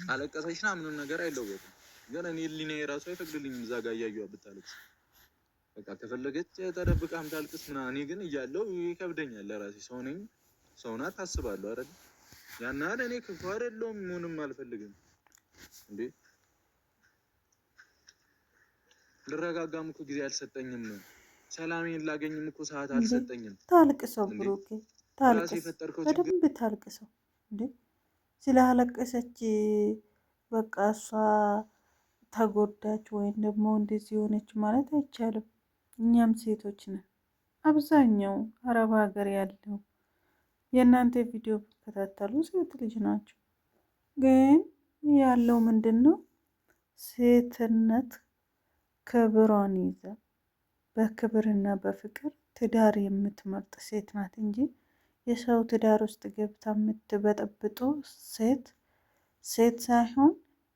አለቀሰችና ምንም ነገር አይለወጥም። ግን እኔ ሊና የራሱ አይፈቅድልኝም እዛ ጋር እያየኋት ብታለቅስ። በቃ ከፈለገች ተደብቃም ታልቅስ ምናምን። እኔ ግን እያለሁ ይከብደኛል ለራሴ። ሰው ነኝ፣ ሰው ናት ታስባለሁ አይደል? ያን ያህል እኔ ክፉ አይደለሁም፣ ምንም አልፈልግም እንዴ። ልረጋጋም እኮ ጊዜ አልሰጠኝም። ሰላሜን ላገኝም እኮ ሰዓት አልሰጠኝም። ታልቅሰው ብሩኬ፣ ታልቅስ፣ በደንብ ታልቅሰው እንዴ። ስላለቀሰች በቃ እሷ ተጎዳች ወይም ደግሞ እንደዚህ ሆነች ማለት አይቻልም። እኛም ሴቶች ነን። አብዛኛው አረብ ሀገር ያለው የእናንተ ቪዲዮ ከተከታተሉ ሴት ልጅ ናቸው። ግን ያለው ምንድን ነው? ሴትነት ክብሯን ይዛ በክብርና በፍቅር ትዳር የምትመርጥ ሴት ናት እንጂ የሰው ትዳር ውስጥ ገብታ የምትበጠብጦ ሴት ሳይሆን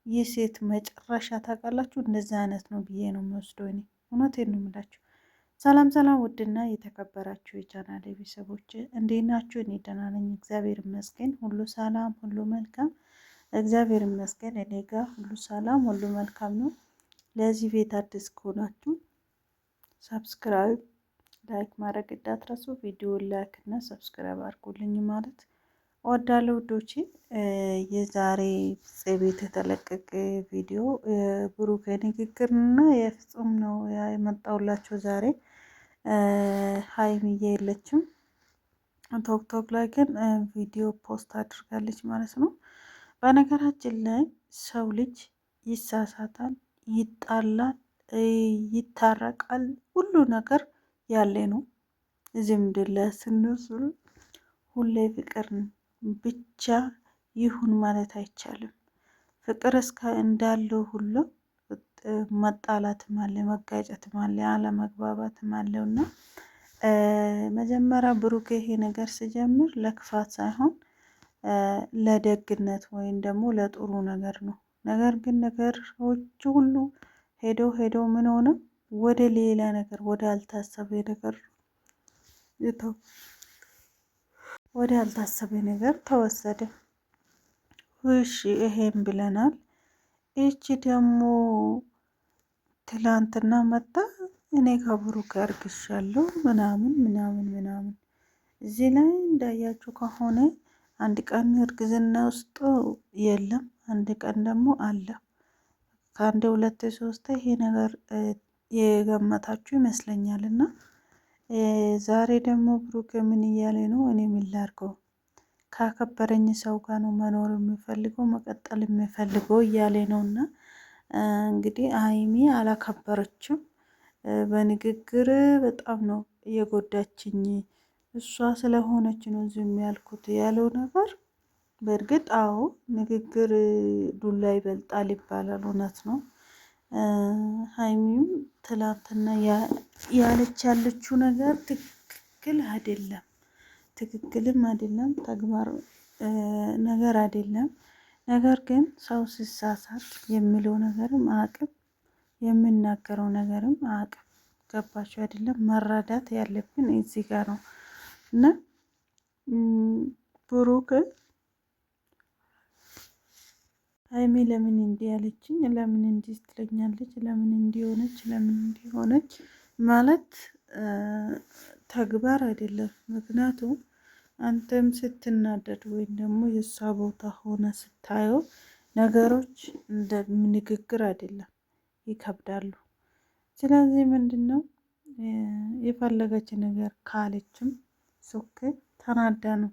የሴት መጨረሻ ታውቃላችሁ፣ እንደዚህ አይነት ነው ብዬ ነው የምወስደው እኔ። እውነቴን ነው የምላችሁ። ሰላም ሰላም፣ ውድና የተከበራችሁ የቻናሌ ቤተሰቦች እንዴት ናችሁ? እኔ ደህና ነኝ፣ እግዚአብሔር ይመስገን። ሁሉ ሰላም፣ ሁሉ መልካም፣ እግዚአብሔር ይመስገን። እኔ ጋር ሁሉ ሰላም፣ ሁሉ መልካም ነው። ለዚህ ቤት አዲስ ከሆናችሁ ሰብስክራይብ፣ ላይክ ማድረግ እንዳትረሱ። ቪዲዮ ላይክ እና ሰብስክራይብ አድርጉልኝ ማለት እወዳለሁ ውዶቼ። የዛሬ ቤት የተለቀቀ ቪዲዮ ብሩክ ንግግርና የፍጹም ነው የመጣውላችሁ ዛሬ። ሀይሚዬ የለችም ቶክቶክ ላይ ግን ቪዲዮ ፖስት አድርጋለች ማለት ነው። በነገራችን ላይ ሰው ልጅ ይሳሳታል፣ ይጣላል፣ ይታረቃል፣ ሁሉ ነገር ያለ ነው። ዝምድና ስንወስድ ሁሌ ፍቅር ብቻ ይሁን ማለት አይቻልም። ፍቅር እስከ እንዳለው ሁሉ መጣላትም አለ፣ መጋጨትም አለ፣ አለመግባባትም አለው እና መጀመሪያ ብሩክ ይሄ ነገር ሲጀምር ለክፋት ሳይሆን ለደግነት ወይም ደግሞ ለጥሩ ነገር ነው። ነገር ግን ነገሮች ሁሉ ሄደው ምን ሆነ? ወደ ሌላ ነገር፣ ወደ አልታሰበ ነገር ተወሰደ። እሺ ይሄን ብለናል። ይቺ ደግሞ ትላንትና መጣ እኔ ከብሩክ ጋር እርግሻለሁ ምናምን ምናምን ምናምን። እዚህ ላይ እንዳያችሁ ከሆነ አንድ ቀን እርግዝና ውስጥ የለም፣ አንድ ቀን ደግሞ አለ። ከአንድ ሁለት ሶስት ይሄ ነገር የገመታችሁ ይመስለኛል። እና ዛሬ ደግሞ ብሩክ ምን እያለ ነው? እኔ ምን ላድርገው ካከበረኝ ሰው ጋር ነው መኖር የሚፈልገው መቀጠል የሚፈልገው እያለ ነው። እና እንግዲህ ሀይሚ አላከበረችም። በንግግር በጣም ነው እየጎዳችኝ፣ እሷ ስለሆነች ነው ዝም ያልኩት ያለው ነገር። በእርግጥ አዎ ንግግር ዱላ ይበልጣል ይባላል፣ እውነት ነው። ሀይሚም ትላንትና ያለች ያለችው ነገር ትክክል አይደለም፣ ትክክልም አይደለም፣ ተግባር ነገር አይደለም። ነገር ግን ሰው ሲሳሳት የሚለው ነገርም አቅም የምናገረው ነገርም አቅም ገባችሁ አይደለም? መረዳት ያለብን እዚህ ጋር ነው። እና ብሩክ ሀይሚ ለምን እንዲህ ያለችኝ፣ ለምን እንዲህ ትለኛለች፣ ለምን እንዲሆነች፣ ለምን እንዲሆነች ማለት ተግባር አይደለም። ምክንያቱም አንተም ስትናደድ ወይም ደግሞ የእሷ ቦታ ሆነ ስታየው ነገሮች እንደ ንግግር አይደለም፣ ይከብዳሉ። ስለዚህ ምንድን ነው የፈለገች ነገር ካለችም ሶክ ተናዳ ነው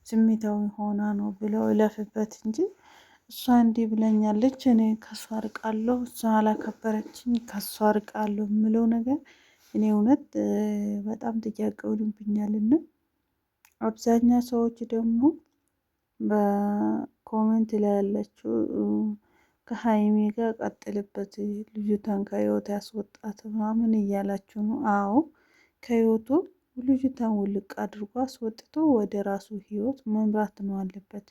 ስሜታዊ ሆና ነው ብለው ይለፍበት እንጂ እሷ እንዲህ ብለኛለች እኔ ከሷ አርቃለሁ፣ እሷ አላከበረችኝ ከሷ አርቃለሁ የምለው ነገር እኔ እውነት በጣም ጥያቄ ሆኖብኛልና አብዛኛ ሰዎች ደግሞ በኮሜንት ላይ ያለችው ከሀይሚ ጋር ቀጥልበት፣ ልጅቷን ከህይወት ያስወጣት ምናምን እያላችሁ ነው። አዎ ከህይወቱ ልጅቷን ውልቅ አድርጎ አስወጥቶ ወደ ራሱ ህይወት መምራት ነው አለበት።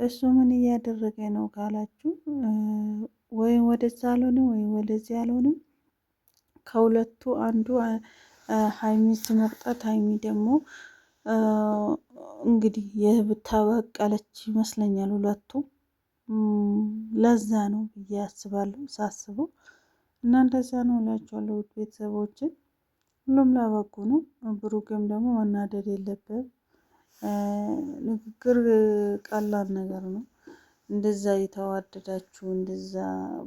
እሱ ምን እያደረገ ነው ካላችሁ ወይም ወደዛ አልሆንም ወይም ወደዚህ አልሆንም። ከሁለቱ አንዱ ሀይሚ ስመርጣት ሀይሚ ደግሞ እንግዲህ የብታበቀለች ይመስለኛል ሁለቱ ለዛ ነው ብዬ አስባለሁ ሳስበው እና እንደዛ ነው እላቸዋለሁ። ውድ ቤተሰቦችን ሁሉም ላበቁ ነው። ብሩክም ደግሞ መናደድ የለብም። ንግግር ቀላል ነገር ነው። እንደዛ የተዋደዳችሁ እንደዛ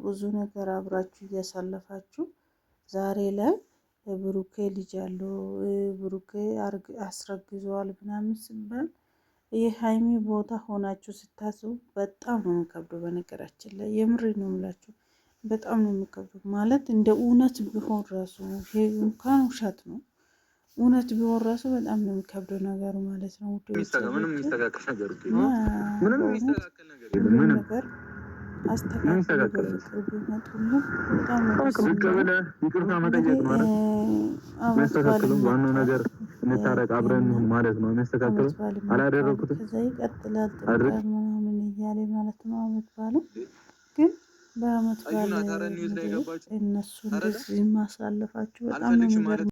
ብዙ ነገር አብራችሁ እያሳለፋችሁ ዛሬ ላይ ብሩኬ ልጅ አለው ብሩኬ አስረግዘዋል ምናምን ሲባል የሀይሚ ቦታ ሆናችሁ ስታስቡ በጣም ነው የሚከብደው። በነገራችን ላይ የምሬ ነው የምላችሁ፣ በጣም ነው የሚከብደው። ማለት እንደ እውነት ቢሆን ራሱ ይሄ እንኳን ውሸት ነው፣ እውነት ቢሆን ራሱ በጣም ነው የሚከብደው ነገሩ ማለት ነው። ምንም የሚስተካከል ነገር ነገር አስተካክሎ በፍቅር ቢመጡልን በጣም ነው ደስ የሚለው። ይቅርታ መጠየቅ ማለት የሚያስተካክለው ዋናው ነገር እንታረቅ አብረን ማለት ነው። የሚያስተካክለው አላደረኩትም። ከዛ ይቀጥላል ጥብቀት ምናምን እያለ ማለት ነው። አመት ባለው ግን በአመት ባለ እነሱ እንደዚህ ማሳለፋችሁ በጣም ነው የሚገርመው።